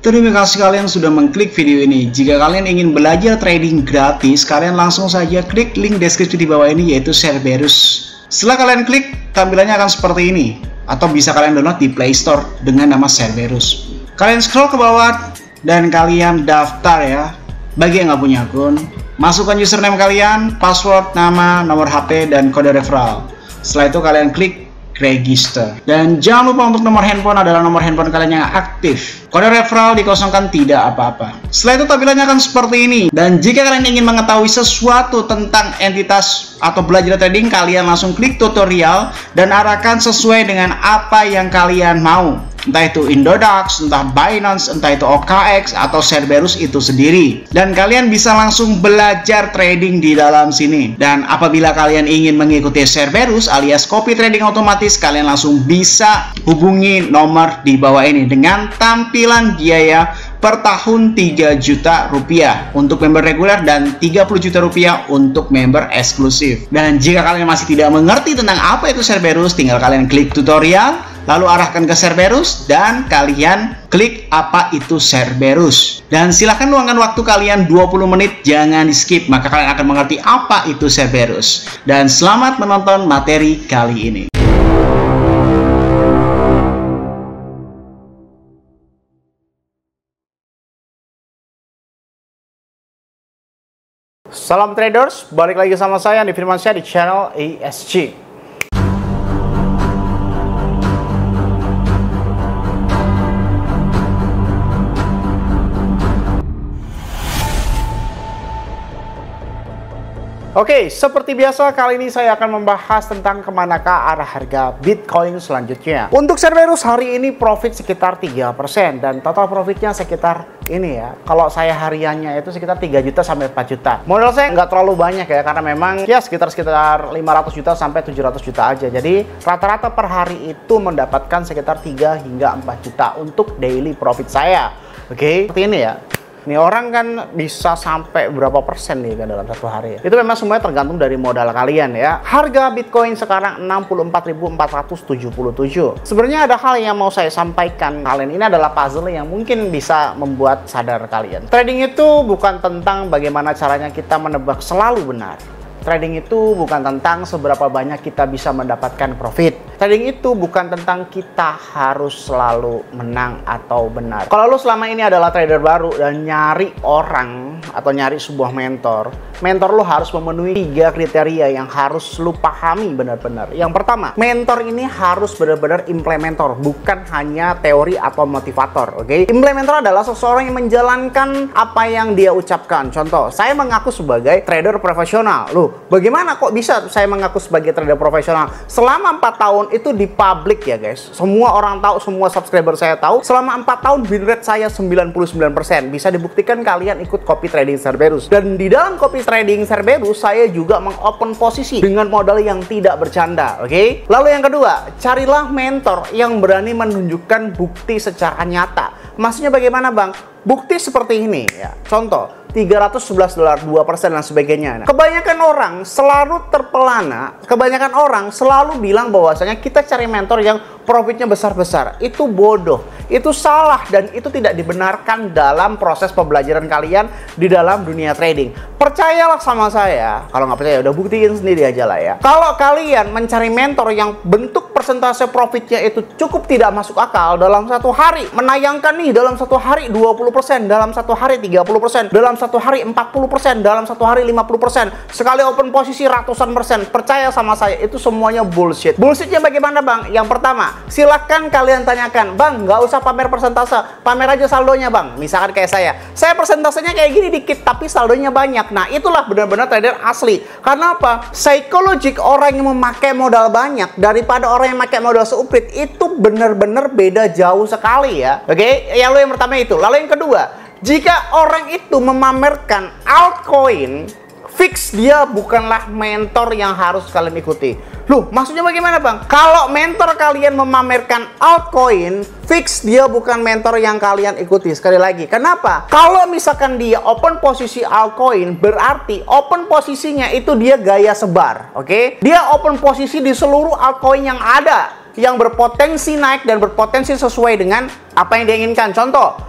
Terima kasih kalian sudah mengklik video ini. Jika kalian ingin belajar trading gratis, kalian langsung saja klik link deskripsi di bawah ini, yaitu Cerberus. Setelah kalian klik, tampilannya akan seperti ini. Atau bisa kalian download di Play Store dengan nama Cerberus. Kalian scroll ke bawah dan kalian daftar ya. Bagi yang nggak punya akun, masukkan username kalian, password, nama, nomor HP, dan kode referral. Setelah itu kalian klik register. Dan jangan lupa untuk nomor handphone adalah nomor handphone kalian yang aktif. Kode referral dikosongkan, tidak apa-apa. Setelah itu tampilannya akan seperti ini. Dan jika kalian ingin mengetahui sesuatu tentang entitas atau belajar trading, kalian langsung klik tutorial dan arahkan sesuai dengan apa yang kalian mau. Entah itu Indodax, entah Binance, entah itu OKX, atau Cerberus itu sendiri. Dan kalian bisa langsung belajar trading di dalam sini. Dan apabila kalian ingin mengikuti Cerberus alias copy trading otomatis, kalian langsung bisa hubungi nomor di bawah ini dengan tampilan biaya per tahun 3 juta rupiah untuk member reguler dan 30 juta rupiah untuk member eksklusif. Dan jika kalian masih tidak mengerti tentang apa itu Cerberus, tinggal kalian klik tutorial, lalu arahkan ke Cerberus dan kalian klik apa itu Cerberus. Dan silahkan luangkan waktu kalian 20 menit, jangan di skip, maka kalian akan mengerti apa itu Cerberus. Dan selamat menonton materi kali ini. Salam traders, balik lagi sama saya Andi Firmansyah di channel ESG. Oke, seperti biasa kali ini saya akan membahas tentang kemanakah arah harga Bitcoin selanjutnya. Untuk Cerberus hari ini profit sekitar 3% dan total profitnya sekitar ini ya. Kalau saya hariannya itu sekitar 3 juta sampai 4 juta. Modal saya nggak terlalu banyak ya, karena memang ya sekitar 500 juta sampai 700 juta aja. Jadi rata-rata per hari itu mendapatkan sekitar 3 hingga 4 juta untuk daily profit saya. Oke, seperti ini ya. Ini orang kan bisa sampai berapa persen nih kan dalam satu hari ya. Itu memang semuanya tergantung dari modal kalian ya. Harga Bitcoin sekarang 64.477. Sebenarnya ada hal yang mau saya sampaikan kalian. Ini adalah puzzle yang mungkin bisa membuat sadar kalian. Trading itu bukan tentang bagaimana caranya kita menebak selalu benar. Trading itu bukan tentang seberapa banyak kita bisa mendapatkan profit. Trading itu bukan tentang kita harus selalu menang atau benar. Kalau lo selama ini adalah trader baru dan nyari orang atau nyari sebuah mentor lo harus memenuhi 3 kriteria yang harus lo pahami benar-benar. Yang pertama, mentor ini harus benar-benar implementer, bukan hanya teori atau motivator. Oke? Implementer adalah seseorang yang menjalankan apa yang dia ucapkan. Contoh, saya mengaku sebagai trader profesional. Loh, bagaimana kok bisa saya mengaku sebagai trader profesional? Selama 4 tahun itu di publik ya guys. Semua orang tahu, semua subscriber saya tahu. Selama 4 tahun win rate saya 99%. Bisa dibuktikan kalian ikut copy trading Cerberus. Dan di dalam copy trading Cerberus saya juga mengopen posisi dengan modal yang tidak bercanda. Oke? Lalu yang kedua, carilah mentor yang berani menunjukkan bukti secara nyata. Maksudnya bagaimana bang? Bukti seperti ini ya. Contoh, $311, 2% dan sebagainya. Nah, kebanyakan orang selalu terpelana, kebanyakan orang selalu bilang bahwasanya kita cari mentor yang profitnya besar-besar. Itu bodoh, itu salah, dan itu tidak dibenarkan dalam proses pembelajaran kalian di dalam dunia trading. Percayalah sama saya. Kalau nggak percaya udah buktiin sendiri aja lah ya. Kalau kalian mencari mentor yang bentuk persentase profitnya itu cukup tidak masuk akal, dalam satu hari menayangkan nih, dalam satu hari 20%, dalam satu hari 30%, dalam satu hari 40%, dalam satu hari 50%, sekali open posisi ratusan persen, percaya sama saya, itu semuanya bullshit. Bullshitnya bagaimana bang? Yang pertama, silahkan kalian tanyakan, bang nggak usah pamer persentase, pamer aja saldonya bang. Misalkan kayak saya persentasenya kayak gini dikit tapi saldonya banyak. Nah itulah benar-benar trader asli. Karena apa? Psikologik orang yang memakai modal banyak daripada orang yang memakai modal seuprit itu benar-benar beda jauh sekali ya. Oke, yang pertama itu. Lalu yang kedua, jika orang itu memamerkan altcoin, fix dia bukanlah mentor yang harus kalian ikuti. Loh, maksudnya bagaimana bang? Kalau mentor kalian memamerkan altcoin, fix dia bukan mentor yang kalian ikuti. Sekali lagi, kenapa? Kalau misalkan dia open posisi altcoin, berarti open posisinya itu dia gaya sebar. Oke? Dia open posisi di seluruh altcoin yang ada, yang berpotensi naik dan berpotensi sesuai dengan apa yang dia inginkan. Contoh,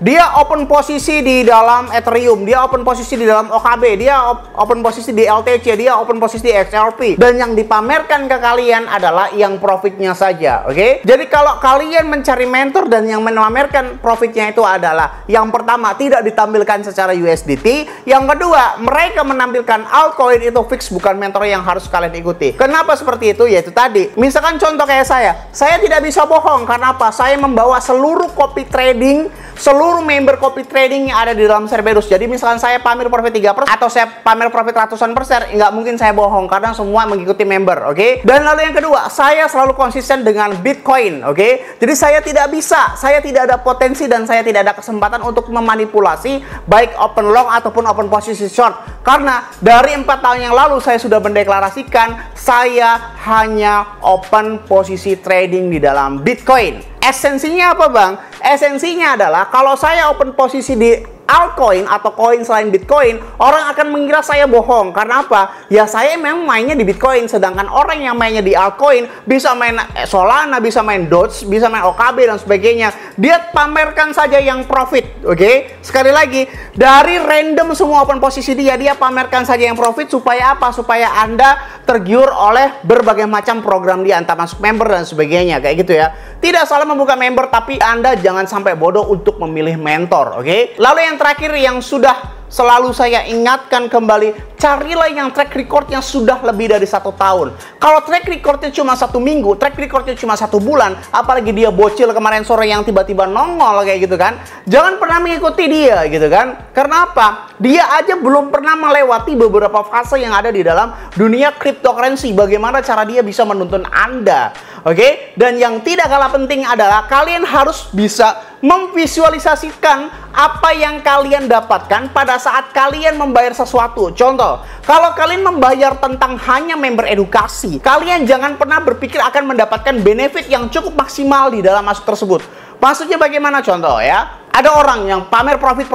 Dia open posisi di dalam Ethereum, dia open posisi di dalam OKB, dia open posisi di LTC, dia open posisi di XRP. Dan yang dipamerkan ke kalian adalah yang profitnya saja, oke? Jadi kalau kalian mencari mentor dan yang memamerkan profitnya itu adalah yang pertama, tidak ditampilkan secara USDT. Yang kedua, mereka menampilkan altcoin, itu fix bukan mentor yang harus kalian ikuti. Kenapa seperti itu? Yaitu tadi, misalkan contoh kayak saya tidak bisa bohong. Karena apa? Saya membawa seluruh copy trading, seluruh member copy trading yang ada di dalam Cerberus. Jadi misalkan saya pamer profit 3% atau saya pamer profit ratusan persen, nggak mungkin saya bohong karena semua mengikuti member, oke? Dan lalu yang kedua, saya selalu konsisten dengan Bitcoin, oke? Jadi saya tidak bisa, saya tidak ada potensi dan saya tidak ada kesempatan untuk memanipulasi baik open long ataupun open posisi short. Karena dari 4 tahun yang lalu saya sudah mendeklarasikan saya hanya open posisi trading di dalam Bitcoin. Esensinya apa, Bang? Esensinya adalah kalau saya open posisi di altcoin atau koin selain Bitcoin, orang akan mengira saya bohong. Karena apa? Ya saya memang mainnya di Bitcoin, sedangkan orang yang mainnya di altcoin bisa main Solana, bisa main Doge, bisa main OKB dan sebagainya. Dia pamerkan saja yang profit, oke? Sekali lagi, dari random semua open posisi dia pamerkan saja yang profit. Supaya apa? Supaya Anda tergiur oleh berbagai macam program dia, entah masuk member dan sebagainya, kayak gitu ya. Tidak salah membuka member, tapi Anda jangan sampai bodoh untuk memilih mentor, oke? Lalu yang terakhir yang sudah selalu saya ingatkan kembali, carilah yang track recordnya sudah lebih dari 1 tahun. Kalau track recordnya cuma 1 minggu, track recordnya cuma 1 bulan, apalagi dia bocil kemarin sore yang tiba-tiba nongol kayak gitu kan, jangan pernah mengikuti dia gitu kan. Karena apa? Dia aja belum pernah melewati beberapa fase yang ada di dalam dunia cryptocurrency. Bagaimana cara dia bisa menuntun Anda, oke? Dan yang tidak kalah penting adalah kalian harus bisa memvisualisasikan apa yang kalian dapatkan pada saat kalian membayar sesuatu. Contoh, kalau kalian membayar tentang hanya member edukasi, kalian jangan pernah berpikir akan mendapatkan benefit yang cukup maksimal di dalam masuk tersebut. Maksudnya bagaimana? Contoh ya, ada orang yang pamer profit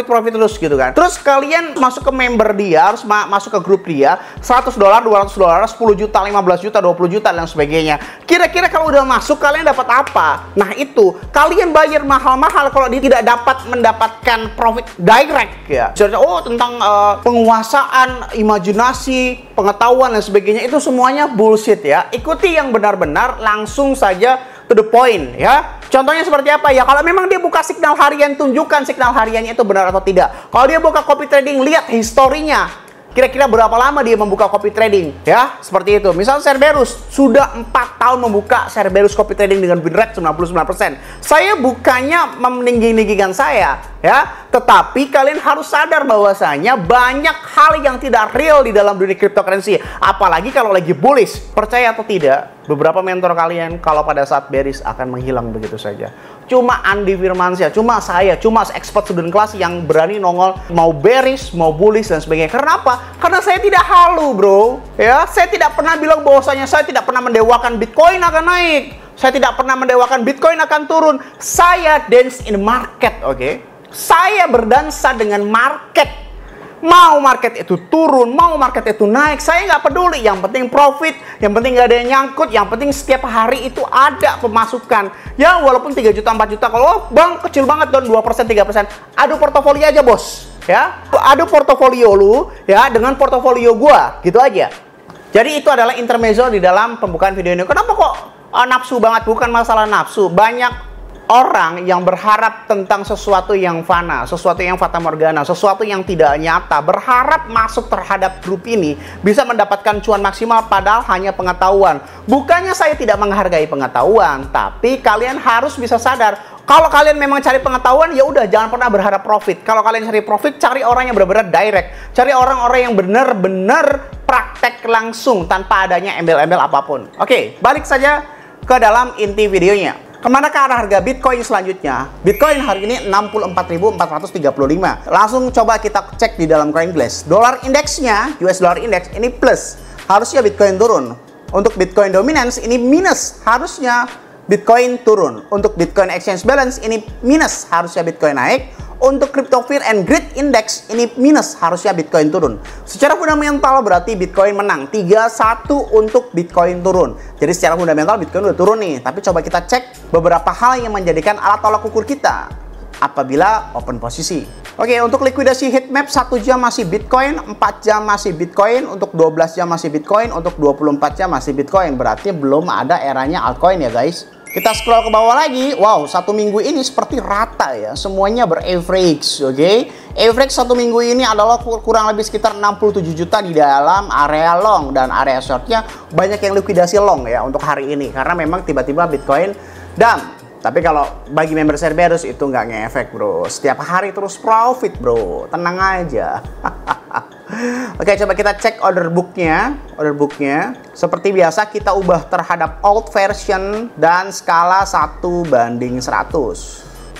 terus gitu kan. Terus kalian masuk ke member dia, harus masuk ke grup dia, $100, $200, 10 juta, 15 juta, 20 juta dan sebagainya. Kira-kira kalau udah masuk kalian dapat apa? Nah itu, kalian bayar mahal-mahal kalau dia tidak dapat mendapatkan profit direct ya. Misalnya, tentang penguasaan, imajinasi, pengetahuan dan sebagainya, itu semuanya bullshit ya. Ikuti yang benar-benar, langsung saja to the point ya. Contohnya seperti apa ya? Kalau memang dia buka signal harian, tunjukkan signal hariannya itu benar atau tidak. Kalau dia buka copy trading, lihat historinya. Kira-kira berapa lama dia membuka copy trading ya? Seperti itu. Misal Cerberus sudah 4 tahun membuka Cerberus copy trading dengan win rate 99%. Saya bukannya meninggi-ninggikan saya ya, tetapi kalian harus sadar bahwasanya banyak hal yang tidak real di dalam dunia cryptocurrency. Apalagi kalau lagi bullish. Percaya atau tidak, beberapa mentor kalian kalau pada saat bearish akan menghilang begitu saja. Cuma Andi Firmansyah, cuma saya, cuma expert student class yang berani nongol mau bearish, mau bullish dan sebagainya. Karena apa? Karena saya tidak halu, bro. Ya, saya tidak pernah bilang bahwasanya saya tidak pernah mendewakan Bitcoin akan naik. Saya tidak pernah mendewakan Bitcoin akan turun. Saya dance in market, oke? Saya berdansa dengan market. Mau market itu turun, mau market itu naik, saya nggak peduli. Yang penting profit, yang penting nggak ada yang nyangkut, yang penting setiap hari itu ada pemasukan. Ya walaupun 3 juta, 4 juta, kalau bang kecil banget don 2%, 3%, adu portofolio aja bos. Ya, adu portofolio lu ya dengan portofolio gua, gitu aja. Jadi itu adalah intermezzo di dalam pembukaan video ini. Kenapa kok nafsu banget? Bukan masalah nafsu, banyak orang yang berharap tentang sesuatu yang fana, sesuatu yang fata morgana, sesuatu yang tidak nyata, berharap masuk terhadap grup ini bisa mendapatkan cuan maksimal padahal hanya pengetahuan. Bukannya saya tidak menghargai pengetahuan, tapi kalian harus bisa sadar kalau kalian memang cari pengetahuan, ya udah jangan pernah berharap profit. Kalau kalian cari profit, cari orang yang benar-benar direct, cari orang-orang yang benar-benar praktek langsung tanpa adanya embel-embel apapun. Oke, balik saja ke dalam inti videonya. Kemana ke arah harga Bitcoin selanjutnya? Bitcoin hari ini 64.435. Langsung coba kita cek di dalam CoinGlass. Dolar indeksnya, US dollar index ini plus. Harusnya Bitcoin turun. Untuk Bitcoin dominance ini minus. Harusnya Bitcoin turun. Untuk Bitcoin exchange balance ini minus. Harusnya Bitcoin naik. Untuk Crypto Fear and Greed Index ini minus, harusnya Bitcoin turun. Secara fundamental berarti Bitcoin menang. 3-1 untuk Bitcoin turun. Jadi secara fundamental Bitcoin udah turun nih. Tapi coba kita cek beberapa hal yang menjadikan alat tolak ukur kita. apabila open posisi. Oke, untuk likuidasi heatmap 1 jam masih Bitcoin, 4 jam masih Bitcoin, untuk 12 jam masih Bitcoin, untuk 24 jam masih Bitcoin. Berarti belum ada eranya altcoin ya guys. Kita scroll ke bawah lagi. Wow, 1 minggu ini seperti rata ya. Semuanya ber-average, oke. Average 1 minggu ini adalah kurang lebih sekitar 67 juta di dalam area long. Dan area shortnya banyak yang likuidasi long ya untuk hari ini. Karena memang tiba-tiba Bitcoin dump. Tapi kalau bagi member Cerberus itu nggak ngefek bro. Setiap hari terus profit bro. Tenang aja. Oke, coba kita cek order booknya. Seperti biasa kita ubah terhadap old version dan skala 1:100.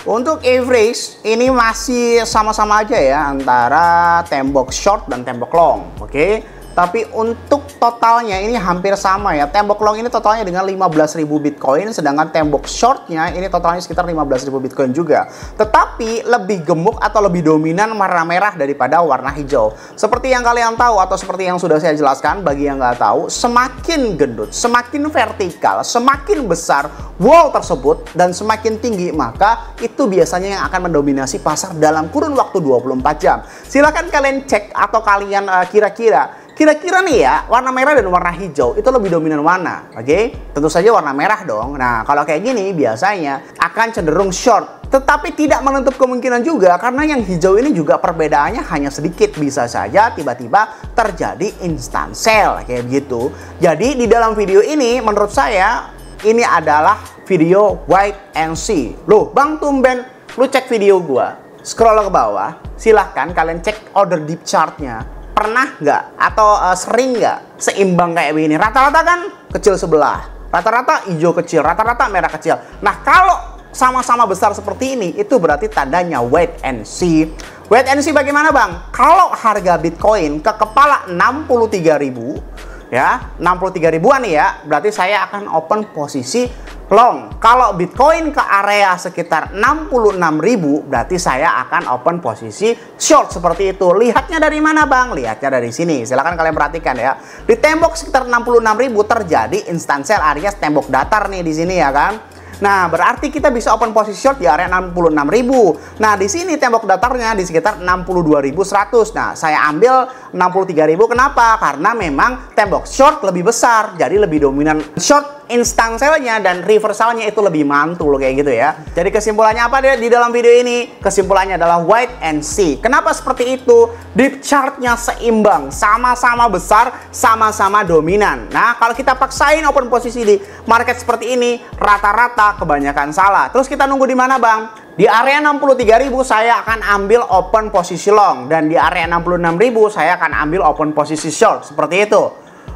Untuk average ini masih sama-sama aja ya antara tembok short dan tembok long. Oke. Tapi untuk totalnya ini hampir sama ya. Tembok long ini totalnya dengan 15.000 Bitcoin, sedangkan tembok shortnya ini totalnya sekitar 15.000 Bitcoin juga. Tetapi lebih gemuk atau lebih dominan warna merah daripada warna hijau. Seperti yang kalian tahu atau seperti yang sudah saya jelaskan, bagi yang nggak tahu, semakin gendut, semakin vertikal, semakin besar wall tersebut dan semakin tinggi, maka itu biasanya yang akan mendominasi pasar dalam kurun waktu 24 jam. Silahkan kalian cek atau kalian kira-kira nih ya, warna merah dan warna hijau itu lebih dominan mana? Oke? Tentu saja warna merah dong. Nah, kalau kayak gini biasanya akan cenderung short. Tetapi tidak menutup kemungkinan juga karena yang hijau ini juga perbedaannya hanya sedikit. Bisa saja tiba-tiba terjadi instant sell kayak begitu. Jadi di dalam video ini menurut saya ini adalah video wait and see. Loh, Bang Tumben, lu cek video gua, scroll ke bawah, silahkan kalian cek order deep chartnya. Pernah nggak atau sering nggak seimbang kayak begini? Rata-rata kan kecil sebelah, rata-rata hijau kecil, rata-rata merah kecil. Nah, kalau sama-sama besar seperti ini, itu berarti tandanya wait and see. Wait and see bagaimana bang? Kalau harga Bitcoin ke kepala 63.000 ya, 63 ribuan nih ya, berarti saya akan open posisi long. Kalau Bitcoin ke area sekitar 66.000, berarti saya akan open posisi short seperti itu. Lihatnya dari mana bang? Lihatnya dari sini. Silahkan kalian perhatikan ya. Di tembok sekitar 66.000 terjadi instant sell alias tembok datar nih di sini ya kan. Nah, berarti kita bisa open posisi short di area 66.000. Nah, di sini tembok datarnya di sekitar 62.100. Nah, saya ambil 63.000. Kenapa? Karena memang tembok short lebih besar, jadi lebih dominan short instant sell-nya dan reversalnya itu lebih mantul kayak gitu ya. Jadi kesimpulannya apa di dalam video ini? Kesimpulannya adalah wait and see. Kenapa seperti itu? Deep chart-nya seimbang, sama-sama besar, sama-sama dominan. Nah, kalau kita paksain open posisi di market seperti ini, rata-rata kebanyakan salah. Terus kita nunggu di mana, Bang? Di area 63.000 saya akan ambil open posisi long, dan di area 66.000 saya akan ambil open posisi short. Seperti itu.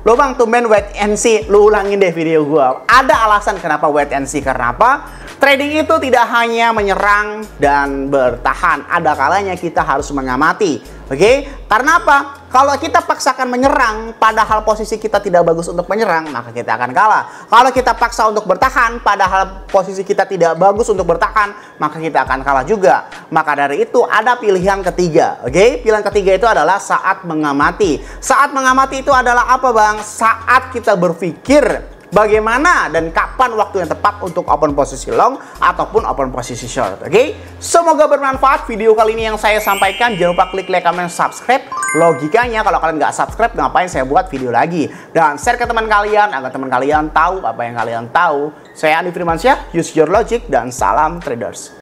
Lo bang, tumben wait and see. Lu ulangin deh video gua. Ada alasan kenapa wait and see. Karena apa? Trading itu tidak hanya menyerang dan bertahan. Ada kalanya kita harus mengamati. Oke? Karena apa? Kalau kita paksakan menyerang, padahal posisi kita tidak bagus untuk menyerang, maka kita akan kalah. Kalau kita paksa untuk bertahan, padahal posisi kita tidak bagus untuk bertahan, maka kita akan kalah juga. Maka dari itu ada pilihan ketiga. Oke? Pilihan ketiga itu adalah saat mengamati. Saat mengamati itu adalah apa bang? Saat kita berpikir bagaimana dan kapan waktu yang tepat untuk open posisi long ataupun open posisi short. Oke? Semoga bermanfaat video kali ini yang saya sampaikan. Jangan lupa klik like, comment, subscribe. Logikanya kalau kalian nggak subscribe, ngapain saya buat video lagi? Dan share ke teman kalian agar teman kalian tahu apa yang kalian tahu. Saya Andi Firmansyah, use your logic, dan salam traders.